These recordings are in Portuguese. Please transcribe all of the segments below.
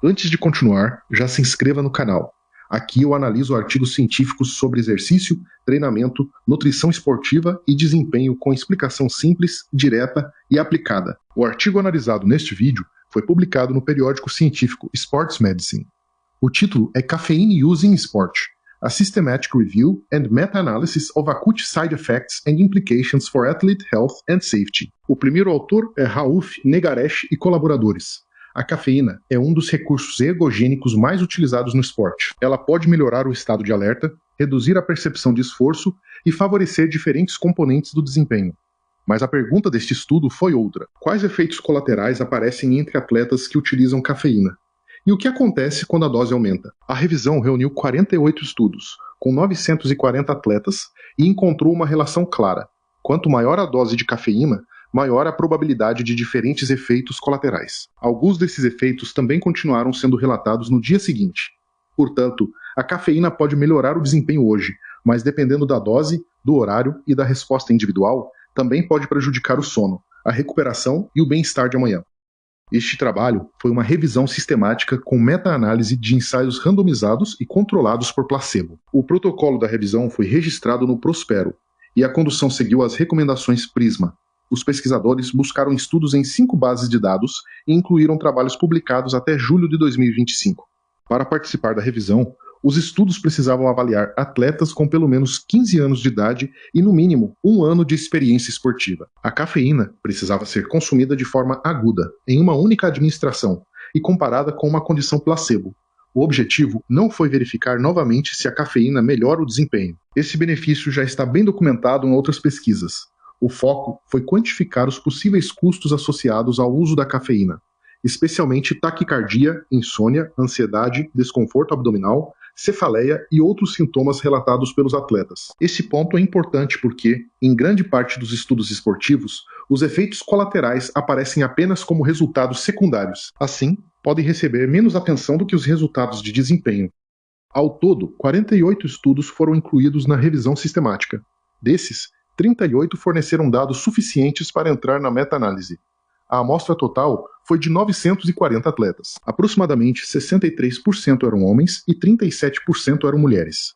Antes de continuar, já se inscreva no canal. Aqui eu analiso artigos científicos sobre exercício, treinamento, nutrição esportiva e desempenho com explicação simples, direta e aplicada. O artigo analisado neste vídeo foi publicado no periódico científico Sports Medicine. O título é Caffeine Use in Sport: A Systematic Review and Meta-Analysis of Acute Side Effects and Implications for Athlete Health and Safety. O primeiro autor é Rauf Negaresh e colaboradores. A cafeína é um dos recursos ergogênicos mais utilizados no esporte. Ela pode melhorar o estado de alerta, reduzir a percepção de esforço e favorecer diferentes componentes do desempenho. Mas a pergunta deste estudo foi outra: quais efeitos colaterais aparecem entre atletas que utilizam cafeína? E o que acontece quando a dose aumenta? A revisão reuniu 48 estudos, com 940 atletas, e encontrou uma relação clara. Quanto maior a dose de cafeína, maior a probabilidade de diferentes efeitos colaterais. Alguns desses efeitos também continuaram sendo relatados no dia seguinte. Portanto, a cafeína pode melhorar o desempenho hoje, mas dependendo da dose, do horário e da resposta individual, também pode prejudicar o sono, a recuperação e o bem-estar de amanhã. Este trabalho foi uma revisão sistemática com meta-análise de ensaios randomizados e controlados por placebo. O protocolo da revisão foi registrado no Prospero, e a condução seguiu as recomendações PRISMA. Os pesquisadores buscaram estudos em 5 bases de dados e incluíram trabalhos publicados até julho de 2025. Para participar da revisão, os estudos precisavam avaliar atletas com pelo menos 15 anos de idade e, no mínimo, 1 ano de experiência esportiva. A cafeína precisava ser consumida de forma aguda, em uma única administração, e comparada com uma condição placebo. O objetivo não foi verificar novamente se a cafeína melhora o desempenho. Esse benefício já está bem documentado em outras pesquisas. O foco foi quantificar os possíveis custos associados ao uso da cafeína, especialmente taquicardia, insônia, ansiedade, desconforto abdominal, cefaleia e outros sintomas relatados pelos atletas. Esse ponto é importante porque, em grande parte dos estudos esportivos, os efeitos colaterais aparecem apenas como resultados secundários. Assim, podem receber menos atenção do que os resultados de desempenho. Ao todo, 48 estudos foram incluídos na revisão sistemática. Desses, 38 forneceram dados suficientes para entrar na meta-análise. A amostra total foi de 940 atletas. Aproximadamente 63% eram homens e 37% eram mulheres.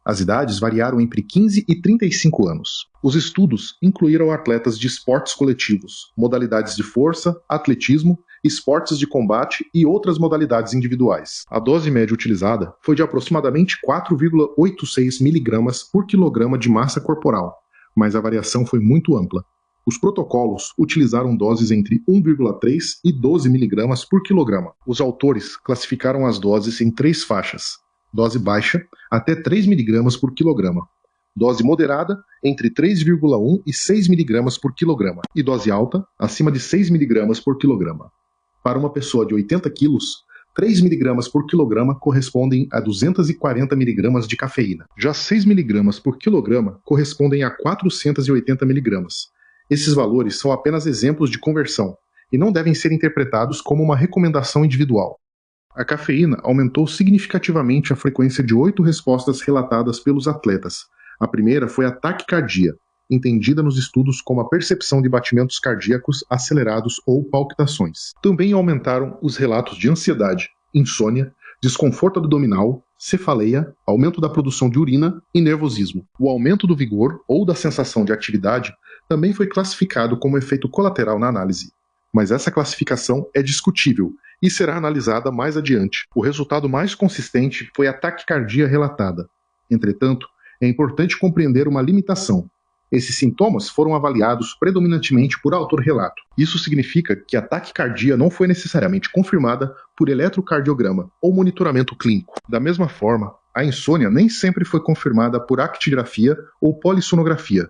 As idades variaram entre 15 e 35 anos. Os estudos incluíram atletas de esportes coletivos, modalidades de força, atletismo, esportes de combate e outras modalidades individuais. A dose média utilizada foi de aproximadamente 4,86 mg por quilograma de massa corporal, mas a variação foi muito ampla. Os protocolos utilizaram doses entre 1,3 e 12 mg por quilograma. Os autores classificaram as doses em 3 faixas: dose baixa, até 3 mg por quilograma; dose moderada, entre 3,1 e 6 mg por quilograma; e dose alta, acima de 6 mg por quilograma. Para uma pessoa de 80 kg, 3 mg por quilograma correspondem a 240 mg de cafeína. Já 6 mg por quilograma correspondem a 480 mg. Esses valores são apenas exemplos de conversão e não devem ser interpretados como uma recomendação individual. A cafeína aumentou significativamente a frequência de 8 respostas relatadas pelos atletas. A primeira foi a taquicardia, entendida nos estudos como a percepção de batimentos cardíacos acelerados ou palpitações. Também aumentaram os relatos de ansiedade, insônia, desconforto abdominal, cefaleia, aumento da produção de urina e nervosismo. O aumento do vigor ou da sensação de atividade também foi classificado como efeito colateral na análise, mas essa classificação é discutível e será analisada mais adiante. O resultado mais consistente foi a taquicardia relatada. Entretanto, é importante compreender uma limitação. Esses sintomas foram avaliados predominantemente por autorrelato. Isso significa que a taquicardia não foi necessariamente confirmada por eletrocardiograma ou monitoramento clínico. Da mesma forma, a insônia nem sempre foi confirmada por actigrafia ou polissonografia.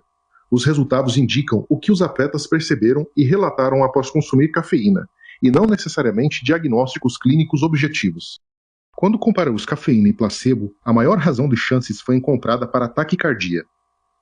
Os resultados indicam o que os atletas perceberam e relataram após consumir cafeína, e não necessariamente diagnósticos clínicos objetivos. Quando comparamos cafeína e placebo, a maior razão de chances foi encontrada para a taquicardia.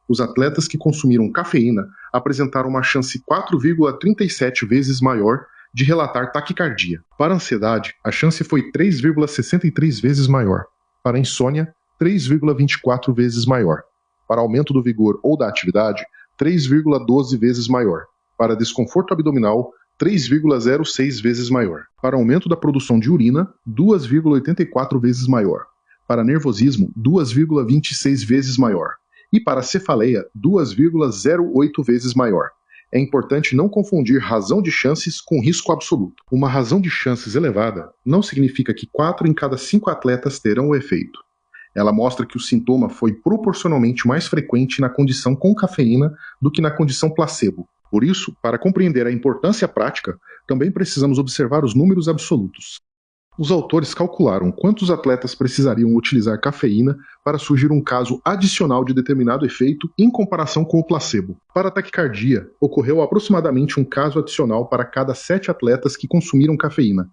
Os atletas que consumiram cafeína apresentaram uma chance 4,37 vezes maior de relatar taquicardia. Para a ansiedade, a chance foi 3,63 vezes maior. Para a insônia, 3,24 vezes maior. Para aumento do vigor ou da atividade, 3,12 vezes maior. Para desconforto abdominal, 3,06 vezes maior. Para aumento da produção de urina, 2,84 vezes maior. Para nervosismo, 2,26 vezes maior. E para cefaleia, 2,08 vezes maior. É importante não confundir razão de chances com risco absoluto. Uma razão de chances elevada não significa que 4 em cada 5 atletas terão o efeito. Ela mostra que o sintoma foi proporcionalmente mais frequente na condição com cafeína do que na condição placebo. Por isso, para compreender a importância prática, também precisamos observar os números absolutos. Os autores calcularam quantos atletas precisariam utilizar cafeína para surgir um caso adicional de determinado efeito em comparação com o placebo. Para a taquicardia, ocorreu aproximadamente um caso adicional para cada 7 atletas que consumiram cafeína.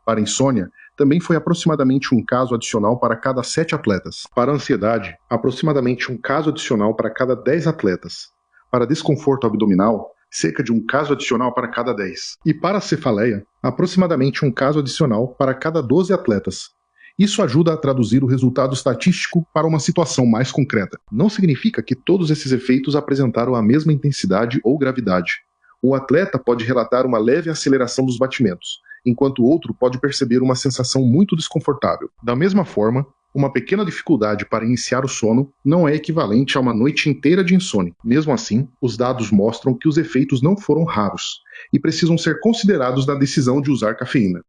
Para a insônia, também foi aproximadamente um caso adicional para cada 7 atletas. Para a ansiedade, aproximadamente um caso adicional para cada 10 atletas. Para desconforto abdominal, cerca de um caso adicional para cada 10. E para a cefaleia, aproximadamente um caso adicional para cada 12 atletas. Isso ajuda a traduzir o resultado estatístico para uma situação mais concreta. Não significa que todos esses efeitos apresentaram a mesma intensidade ou gravidade. O atleta pode relatar uma leve aceleração dos batimentos, enquanto o outro pode perceber uma sensação muito desconfortável. Da mesma forma, uma pequena dificuldade para iniciar o sono não é equivalente a uma noite inteira de insônia. Mesmo assim, os dados mostram que os efeitos não foram raros e precisam ser considerados na decisão de usar cafeína.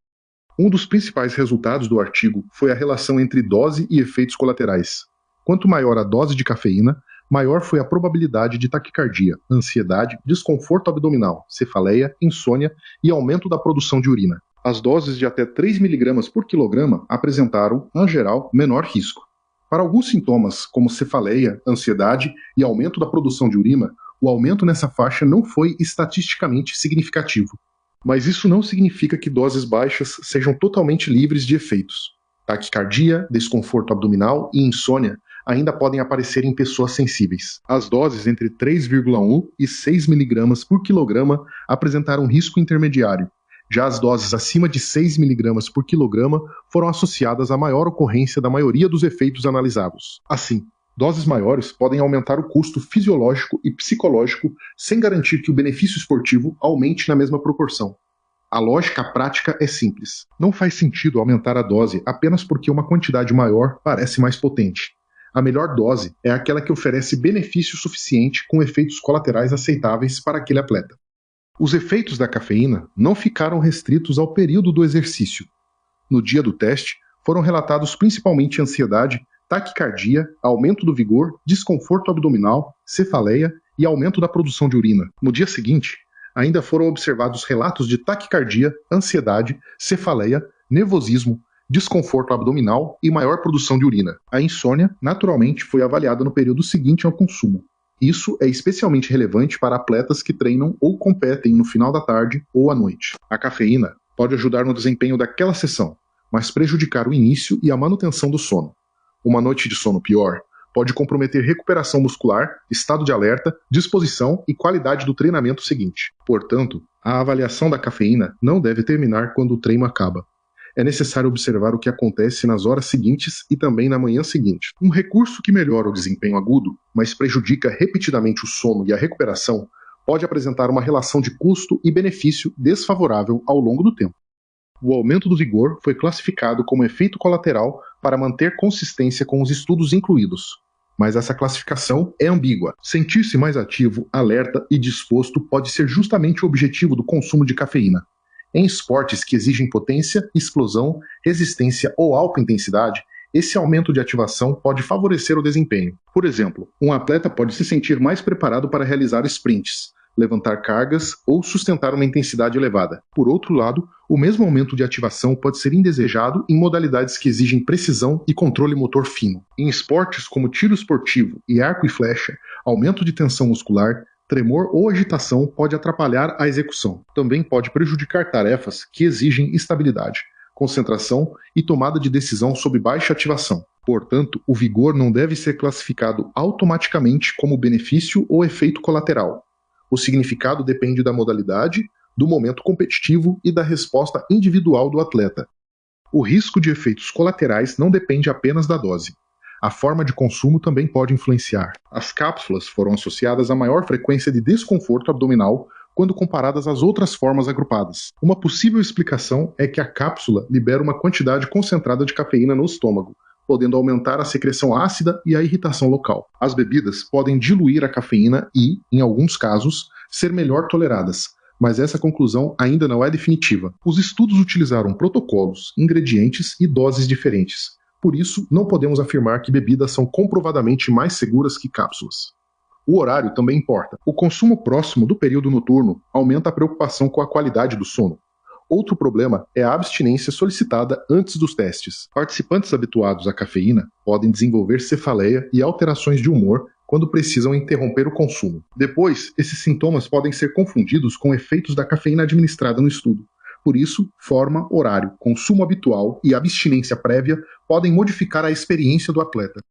Um dos principais resultados do artigo foi a relação entre dose e efeitos colaterais. Quanto maior a dose de cafeína, maior foi a probabilidade de taquicardia, ansiedade, desconforto abdominal, cefaleia, insônia e aumento da produção de urina. As doses de até 3 mg por quilograma apresentaram, em geral, menor risco. Para alguns sintomas, como cefaleia, ansiedade e aumento da produção de urina, o aumento nessa faixa não foi estatisticamente significativo. Mas isso não significa que doses baixas sejam totalmente livres de efeitos. Taquicardia, desconforto abdominal e insônia ainda podem aparecer em pessoas sensíveis. As doses entre 3,1 e 6 mg por quilograma apresentaram risco intermediário. Já as doses acima de 6 mg por quilograma foram associadas à maior ocorrência da maioria dos efeitos analisados. Assim, doses maiores podem aumentar o custo fisiológico e psicológico sem garantir que o benefício esportivo aumente na mesma proporção. A lógica prática é simples. Não faz sentido aumentar a dose apenas porque uma quantidade maior parece mais potente. A melhor dose é aquela que oferece benefício suficiente com efeitos colaterais aceitáveis para aquele atleta. Os efeitos da cafeína não ficaram restritos ao período do exercício. No dia do teste, foram relatados principalmente ansiedade, taquicardia, aumento do vigor, desconforto abdominal, cefaleia e aumento da produção de urina. No dia seguinte, ainda foram observados relatos de taquicardia, ansiedade, cefaleia, nervosismo, desconforto abdominal e maior produção de urina. A insônia, naturalmente, foi avaliada no período seguinte ao consumo. Isso é especialmente relevante para atletas que treinam ou competem no final da tarde ou à noite. A cafeína pode ajudar no desempenho daquela sessão, mas prejudicar o início e a manutenção do sono. Uma noite de sono pior pode comprometer recuperação muscular, estado de alerta, disposição e qualidade do treinamento seguinte. Portanto, a avaliação da cafeína não deve terminar quando o treino acaba. É necessário observar o que acontece nas horas seguintes e também na manhã seguinte. Um recurso que melhora o desempenho agudo, mas prejudica repetidamente o sono e a recuperação, pode apresentar uma relação de custo e benefício desfavorável ao longo do tempo. O aumento do vigor foi classificado como efeito colateral para manter consistência com os estudos incluídos. Mas essa classificação é ambígua. Sentir-se mais ativo, alerta e disposto pode ser justamente o objetivo do consumo de cafeína. Em esportes que exigem potência, explosão, resistência ou alta intensidade, esse aumento de ativação pode favorecer o desempenho. Por exemplo, um atleta pode se sentir mais preparado para realizar sprints, levantar cargas ou sustentar uma intensidade elevada. Por outro lado, o mesmo aumento de ativação pode ser indesejado em modalidades que exigem precisão e controle motor fino. Em esportes como tiro esportivo e arco e flecha, aumento de tensão muscular, tremor ou agitação pode atrapalhar a execução. Também pode prejudicar tarefas que exigem estabilidade, concentração e tomada de decisão sob baixa ativação. Portanto, o vigor não deve ser classificado automaticamente como benefício ou efeito colateral. O significado depende da modalidade, do momento competitivo e da resposta individual do atleta. O risco de efeitos colaterais não depende apenas da dose. A forma de consumo também pode influenciar. As cápsulas foram associadas a maior frequência de desconforto abdominal quando comparadas às outras formas agrupadas. Uma possível explicação é que a cápsula libera uma quantidade concentrada de cafeína no estômago, podendo aumentar a secreção ácida e a irritação local. As bebidas podem diluir a cafeína e, em alguns casos, ser melhor toleradas, mas essa conclusão ainda não é definitiva. Os estudos utilizaram protocolos, ingredientes e doses diferentes. Por isso, não podemos afirmar que bebidas são comprovadamente mais seguras que cápsulas. O horário também importa. O consumo próximo do período noturno aumenta a preocupação com a qualidade do sono. Outro problema é a abstinência solicitada antes dos testes. Participantes habituados à cafeína podem desenvolver cefaleia e alterações de humor quando precisam interromper o consumo. Depois, esses sintomas podem ser confundidos com efeitos da cafeína administrada no estudo. Por isso, forma, horário, consumo habitual e abstinência prévia podem modificar a experiência do atleta.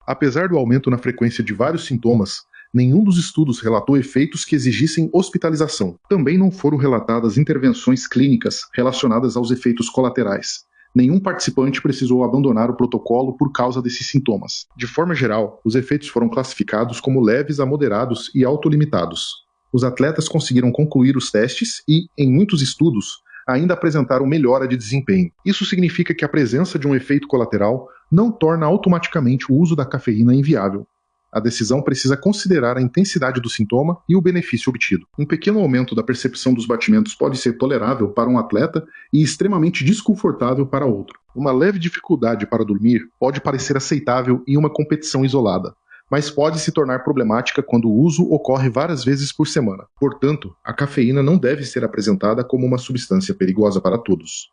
Apesar do aumento na frequência de vários sintomas, nenhum dos estudos relatou efeitos que exigissem hospitalização. Também não foram relatadas intervenções clínicas relacionadas aos efeitos colaterais. Nenhum participante precisou abandonar o protocolo por causa desses sintomas. De forma geral, os efeitos foram classificados como leves a moderados e autolimitados. Os atletas conseguiram concluir os testes e, em muitos estudos, ainda apresentaram melhora de desempenho. Isso significa que a presença de um efeito colateral não torna automaticamente o uso da cafeína inviável. A decisão precisa considerar a intensidade do sintoma e o benefício obtido. Um pequeno aumento da percepção dos batimentos pode ser tolerável para um atleta e extremamente desconfortável para outro. Uma leve dificuldade para dormir pode parecer aceitável em uma competição isolada, mas pode se tornar problemática quando o uso ocorre várias vezes por semana. Portanto, a cafeína não deve ser apresentada como uma substância perigosa para todos,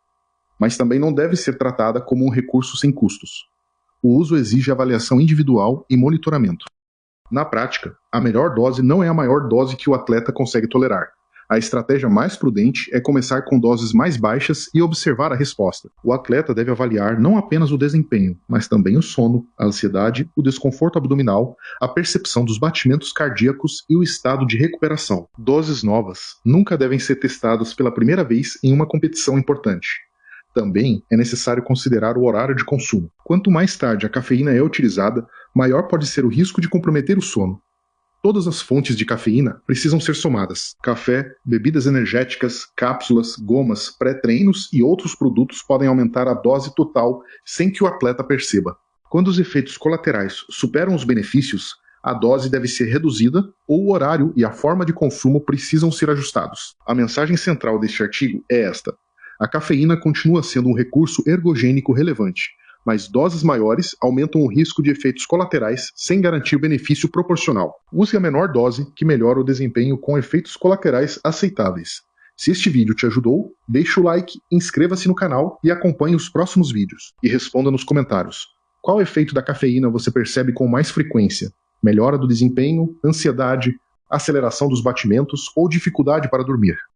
mas também não deve ser tratada como um recurso sem custos. O uso exige avaliação individual e monitoramento. Na prática, a melhor dose não é a maior dose que o atleta consegue tolerar. A estratégia mais prudente é começar com doses mais baixas e observar a resposta. O atleta deve avaliar não apenas o desempenho, mas também o sono, a ansiedade, o desconforto abdominal, a percepção dos batimentos cardíacos e o estado de recuperação. Doses novas nunca devem ser testadas pela primeira vez em uma competição importante. Também é necessário considerar o horário de consumo. Quanto mais tarde a cafeína é utilizada, maior pode ser o risco de comprometer o sono. Todas as fontes de cafeína precisam ser somadas. Café, bebidas energéticas, cápsulas, gomas, pré-treinos e outros produtos podem aumentar a dose total sem que o atleta perceba. Quando os efeitos colaterais superam os benefícios, a dose deve ser reduzida ou o horário e a forma de consumo precisam ser ajustados. A mensagem central deste artigo é esta: a cafeína continua sendo um recurso ergogênico relevante, mas doses maiores aumentam o risco de efeitos colaterais sem garantir benefício proporcional. Use a menor dose que melhora o desempenho com efeitos colaterais aceitáveis. Se este vídeo te ajudou, deixe o like, inscreva-se no canal e acompanhe os próximos vídeos. E responda nos comentários: qual efeito da cafeína você percebe com mais frequência? Melhora do desempenho, ansiedade, aceleração dos batimentos ou dificuldade para dormir?